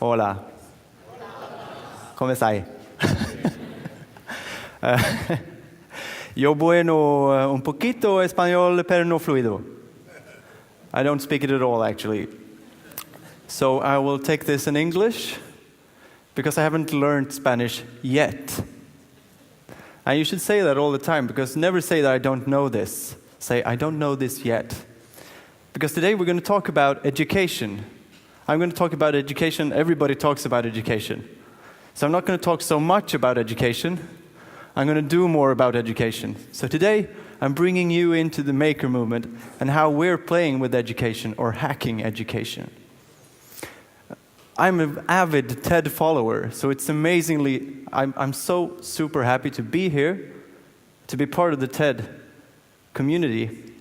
Hola. ¿Cómo estáis? Yo bueno un poquito español, pero no fluido. I don't speak it at all, actually. So I will take this in English, because I haven't learned Spanish yet. And you should say that all the time, because never say that I don't know this. Say, I don't know this yet. Because today we're going to talk about education. I'm going to talk about education. Everybody talks about education. So I'm not going to talk so much about education. I'm going to do more about education. So today, I'm bringing you into the maker movement and how we're playing with education or hacking education. I'm an avid TED follower, so it's amazingly, I'm so super happy to be here, to be part of the TED community.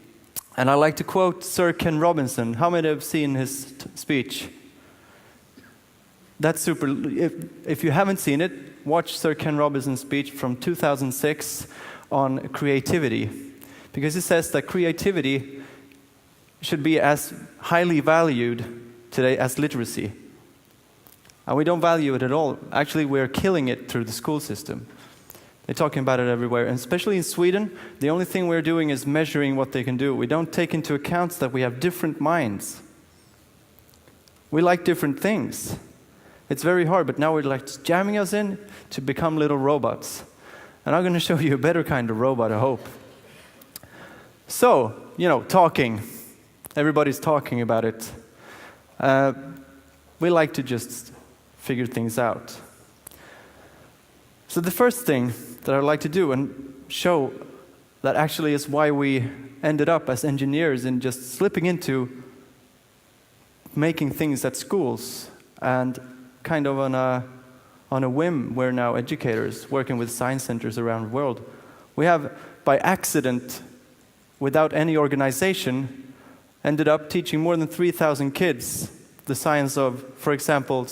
And I like to quote Sir Ken Robinson. How many have seen his speech? That's super. If you haven't seen it, watch Sir Ken Robinson's speech from 2006 on creativity. Because he says that creativity should be as highly valued today as literacy. And we don't value it at all. Actually, we're killing it through the school system. They're talking about it everywhere. And especially in Sweden, the only thing we're doing is measuring what they can do. We don't take into account that we have different minds. We like different things. It's very hard, but now we're like jamming us in to become little robots. And I'm going to show you a better kind of robot, I hope. So, talking. Everybody's talking about it. We like to just figure things out. So the first thing that I'd like to do and show that actually is why we ended up as engineers in just slipping into making things at schools and kind of on a whim, we're now educators working with science centers around the world. We have, by accident, without any organization, ended up teaching more than 3,000 kids the science of, for example,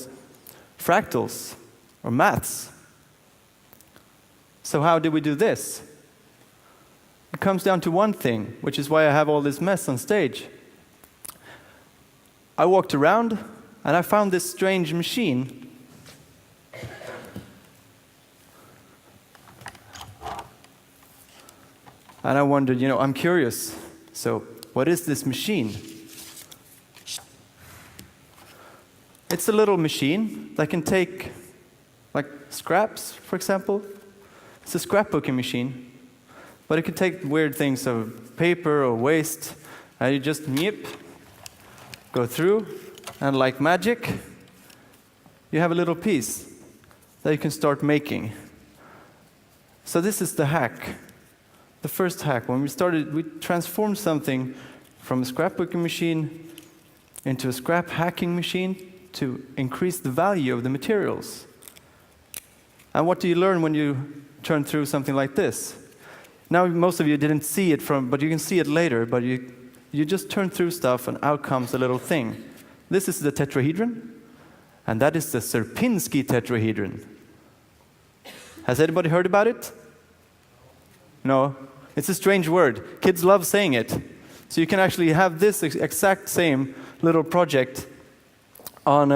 fractals or maths. So how did we do this? It comes down to one thing, which is why I have all this mess on stage. I walked around and I found this strange machine. And I wondered, I'm curious. So, what is this machine? It's a little machine that can take, like, scraps, for example. It's a scrapbooking machine. But it can take weird things of paper or waste, and you just go through, and like magic, you have a little piece that you can start making. So this is the hack. The first hack. When we started, we transformed something from a scrapbooking machine into a scrap hacking machine to increase the value of the materials. And what do you learn when you turn through something like this? Now, most of you didn't see it but you can see it later, but you just turn through stuff and out comes a little thing. This is the tetrahedron, and that is the Sierpinski tetrahedron. Has anybody heard about it? No? It's a strange word. Kids love saying it. So you can actually have this exact same little project on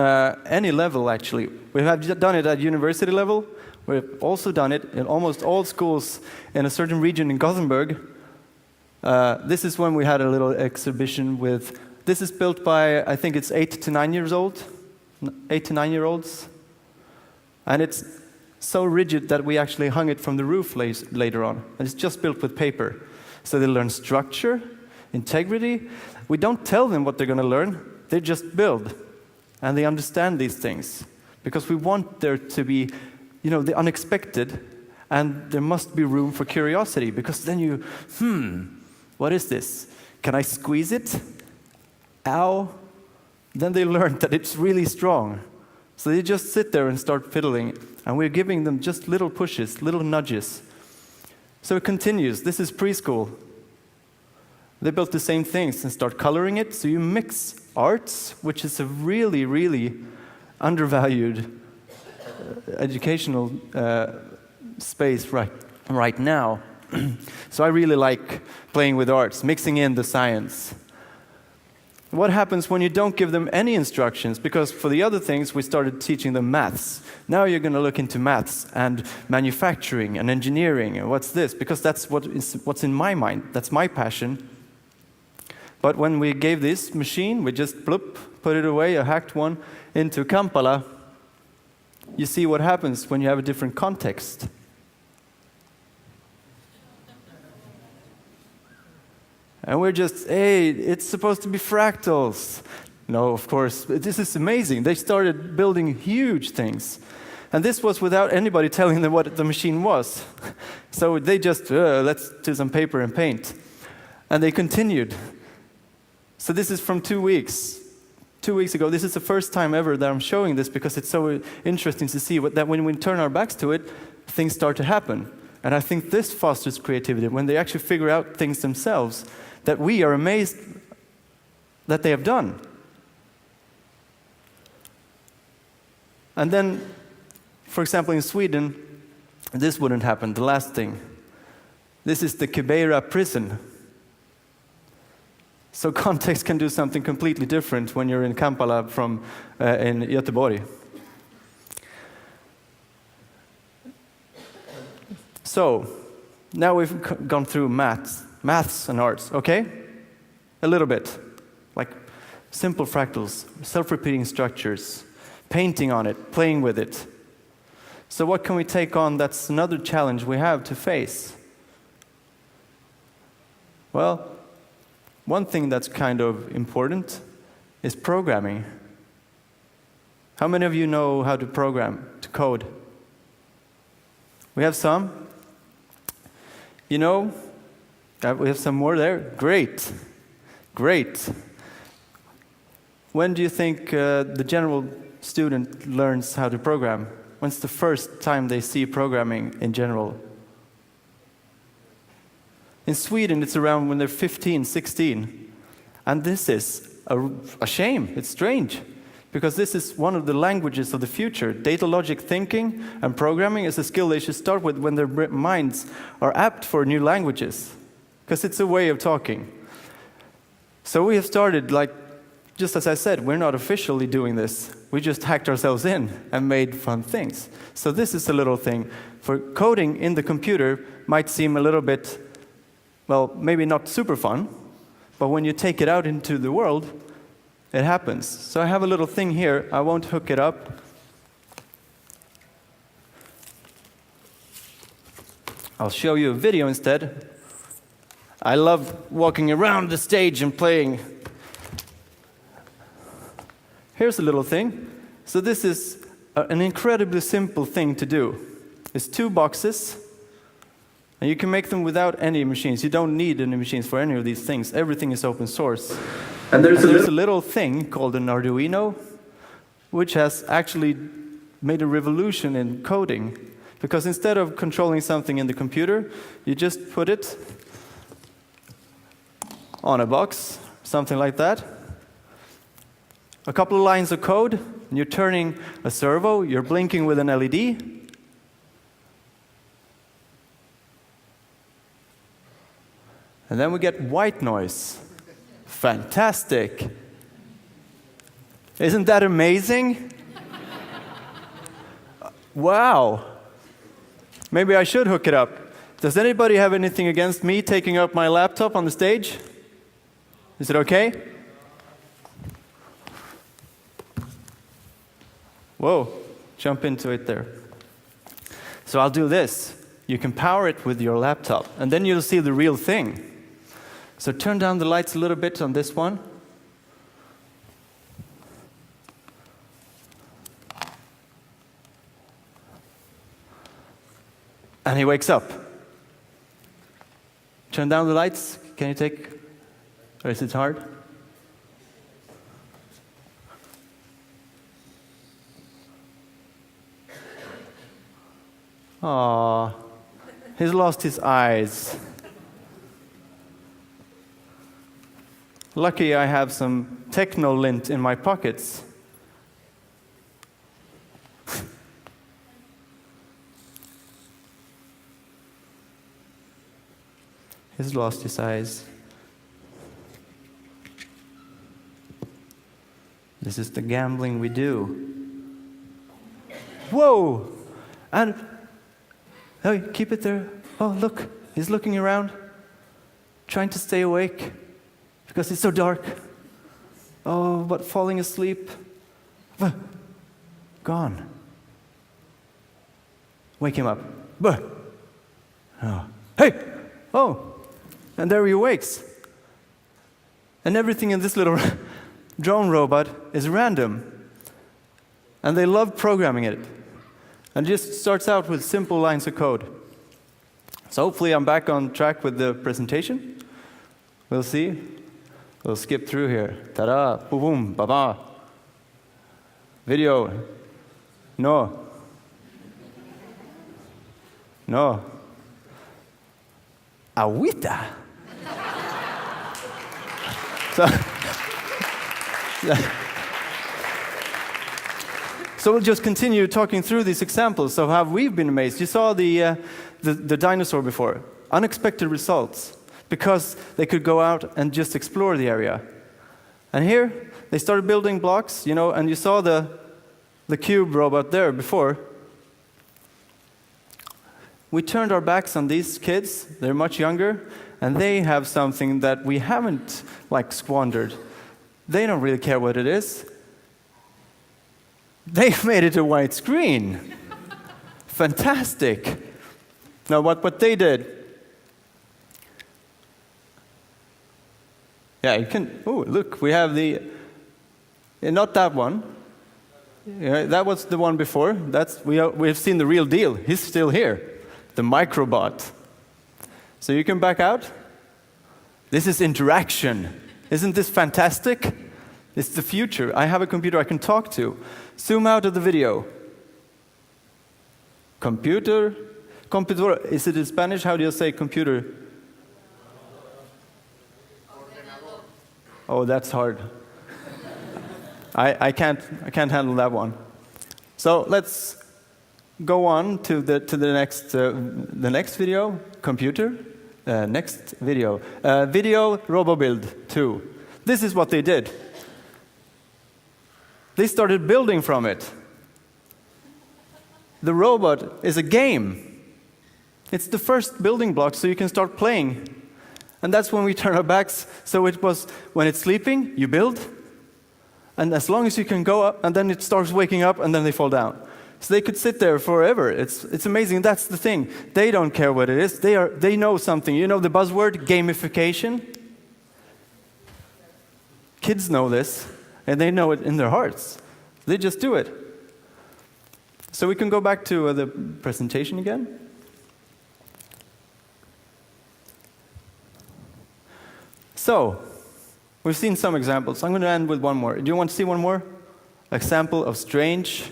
any level, actually. We have done it at university level. We've also done it in almost all schools in a certain region in Gothenburg. This is when we had a little exhibition with, this is built by, I think it's 8 to 9 years old, 8 to 9 year olds. And it's so rigid that we actually hung it from the roof later on. And it's just built with paper. So they learn structure, integrity. We don't tell them what they're going to learn. They just build. And they understand these things. Because we want there to be, the unexpected. And there must be room for curiosity. Because then what is this? Can I squeeze it? Ow. Then they learn that it's really strong. So they just sit there and start fiddling. And we're giving them just little pushes, little nudges. So it continues. This is preschool. They built the same things and start coloring it. So you mix arts, which is a really, really undervalued educational space right now. So I really like playing with arts, mixing in the science. What happens when you don't give them any instructions? Because for the other things, we started teaching them maths. Now you're going to look into maths and manufacturing and engineering and what's this? Because that's what's in my mind. That's my passion. But when we gave this machine, we just bloop, put it away, a hacked one, into Kampala. You see what happens when you have a different context. And we're just, hey, it's supposed to be fractals. No, of course, this is amazing. They started building huge things. And this was without anybody telling them what the machine was. So they just, let's do some paper and paint. And they continued. So this is from 2 weeks. 2 weeks ago, this is the first time ever that I'm showing this because it's so interesting to see that when we turn our backs to it, things start to happen. And I think this fosters creativity, when they actually figure out things themselves that we are amazed that they have done. And then, for example, in Sweden, this wouldn't happen, the last thing. This is the Kibera prison. So context can do something completely different when you're in Kampala in Göteborg. So, now we've gone through maths and arts, okay? A little bit. Like simple fractals, self-repeating structures, painting on it, playing with it. So what can we take on that's another challenge we have to face? Well, one thing that's kind of important is programming. How many of you know how to program, to code? We have some. You know, we have some more there. Great. Great. When do you think the general student learns how to program? When's the first time they see programming in general? In Sweden, it's around when they're 15, 16. And this is a shame. It's strange. Because this is one of the languages of the future. Data logic thinking and programming is a skill they should start with when their minds are apt for new languages. Because it's a way of talking. So we have started, just as I said, we're not officially doing this. We just hacked ourselves in and made fun things. So this is a little thing. For coding in the computer might seem a little bit, well, maybe not super fun, but when you take it out into the world, it happens. So I have a little thing here. I won't hook it up. I'll show you a video instead. I love walking around the stage and playing. Here's a little thing. So this is an incredibly simple thing to do. It's 2 boxes. And you can make them without any machines. You don't need any machines for any of these things. Everything is open source. And there's a little thing called an Arduino, which has actually made a revolution in coding. Because instead of controlling something in the computer, you just put it on a box, something like that. A couple of lines of code, and you're turning a servo, you're blinking with an LED. And then we get white noise. Fantastic. Isn't that amazing? Wow. Maybe I should hook it up. Does anybody have anything against me taking up my laptop on the stage? Is it okay? Whoa, jump into it there. So I'll do this. You can power it with your laptop, and then you'll see the real thing. So turn down the lights a little bit on this one. And he wakes up. Turn down the lights. Can you take, or is it hard? Aww, he's lost his eyes. Lucky I have some techno-lint in my pockets. He's lost his eyes. This is the gambling we do. Whoa! And oh, keep it there. Oh, look, he's looking around, trying to stay awake because it's so dark. Oh, but falling asleep. Gone. Wake him up. Oh. Hey! Oh! And there he wakes. And everything in this little drone robot is random. And they love programming it. And it just starts out with simple lines of code. So hopefully I'm back on track with the presentation. We'll see. We'll skip through here. Ta-da! Boom, boom, ba-ba. Video. No. No. Agüita. So we'll just continue talking through these examples of how we've been amazed. You saw the dinosaur before. Unexpected results, because they could go out and just explore the area. And here, they started building blocks, and you saw the cube robot there before. We turned our backs on these kids. They're much younger, and they have something that we haven't squandered. They don't really care what it is. They made it a white screen. Fantastic. Now what they did, yeah, you can, oh, look, we have not that one. Yeah, that was the one before. We've seen the real deal. He's still here. The microbot. So you can back out. This is interaction. Isn't this fantastic? It's the future. I have a computer I can talk to. Zoom out of the video. Computer. Is it in Spanish? How do you say computer? Oh, that's hard. I can't handle that one. So let's go on to the next video. Computer. Next video. Video RoboBuild 2. This is what they did. They started building from it. The robot is a game. It's the first building block, so you can start playing. And that's when we turn our backs. So it was when it's sleeping, you build. And as long as you can go up, and then it starts waking up, and then they fall down. So they could sit there forever. It's amazing. That's the thing. They don't care what it is. They know something. You know the buzzword, gamification? Kids know this, and they know it in their hearts. They just do it. So we can go back to the presentation again. So, we've seen some examples. I'm going to end with one more. Do you want to see one more? Example of strange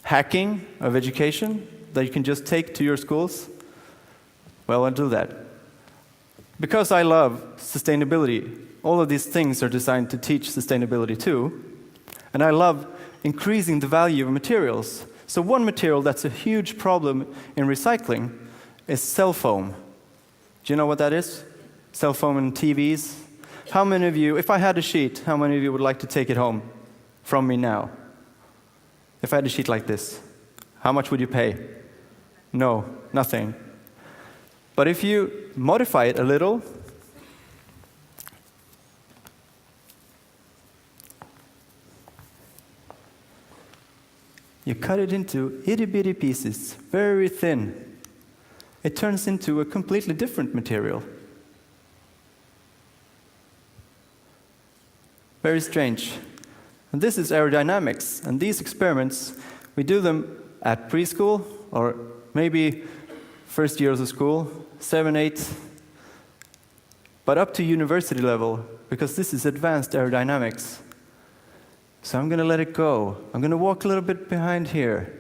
hacking of education that you can just take to your schools? Well, I'll do that. Because I love sustainability, all of these things are designed to teach sustainability too. And I love increasing the value of materials. So one material that's a huge problem in recycling is cell foam. Do you know what that is? Cell foam and TVs. How many of you, if I had a sheet, how many of you would like to take it home from me now? If I had a sheet like this, how much would you pay? No, nothing. But if you modify it a little, you cut it into itty-bitty pieces, very thin. It turns into a completely different material. Very strange. And this is aerodynamics. And these experiments, we do them at preschool, or maybe first years of school, 7, 8, but up to university level, because this is advanced aerodynamics. So I'm going to let it go. I'm going to walk a little bit behind here,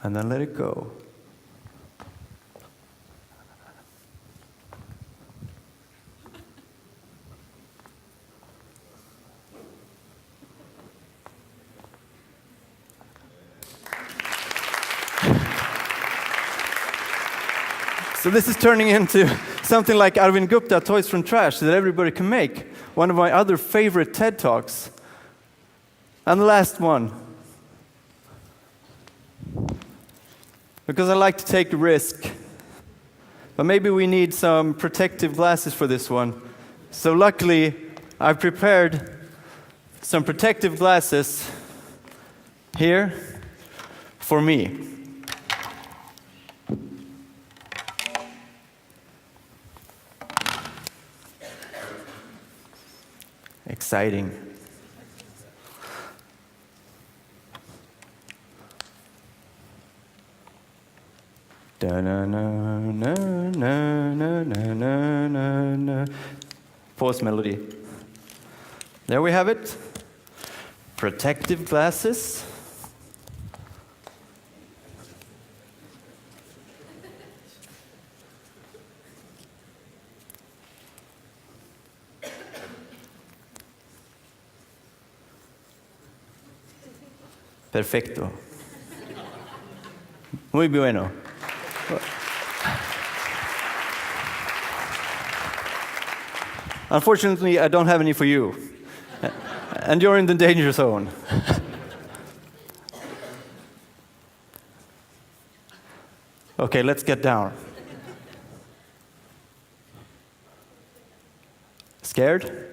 and then let it go. So this is turning into something like Arvind Gupta, Toys from Trash, that everybody can make. one of my other favorite TED Talks. And the last one. Because I like to take a risk. But maybe we need some protective glasses for this one. So luckily, I've prepared some protective glasses here for me. Exciting. Pause melody. There we have it. Protective glasses. Perfecto. Muy bueno. Unfortunately, I don't have any for you. And you're in the danger zone. Okay, let's get down. Scared?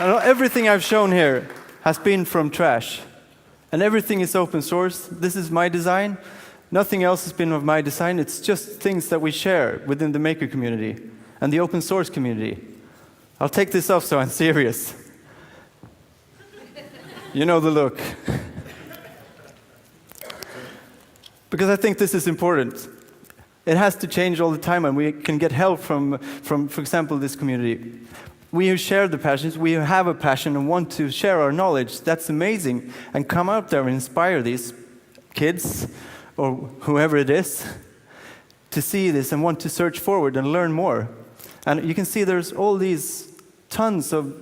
I know everything I've shown here has been from trash. And everything is open source. This is my design. Nothing else has been of my design. It's just things that we share within the maker community and the open source community. I'll take this off so I'm serious. You know the look. Because I think this is important. It has to change all the time, and we can get help from, for example, this community. We who share the passions, we who have a passion and want to share our knowledge, that's amazing. And come out there and inspire these kids, or whoever it is, to see this and want to search forward and learn more. And you can see there's all these tons of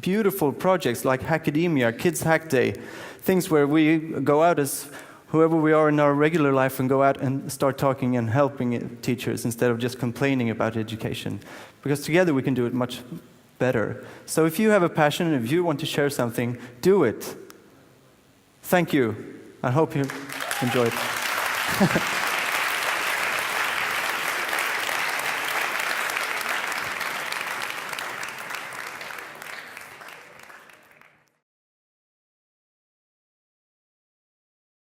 beautiful projects like Hackademia, Kids Hack Day, things where we go out as whoever we are in our regular life and go out and start talking and helping teachers instead of just complaining about education. Because together we can do it much better. So if you have a passion and if you want to share something, do it. Thank you. I hope you enjoyed.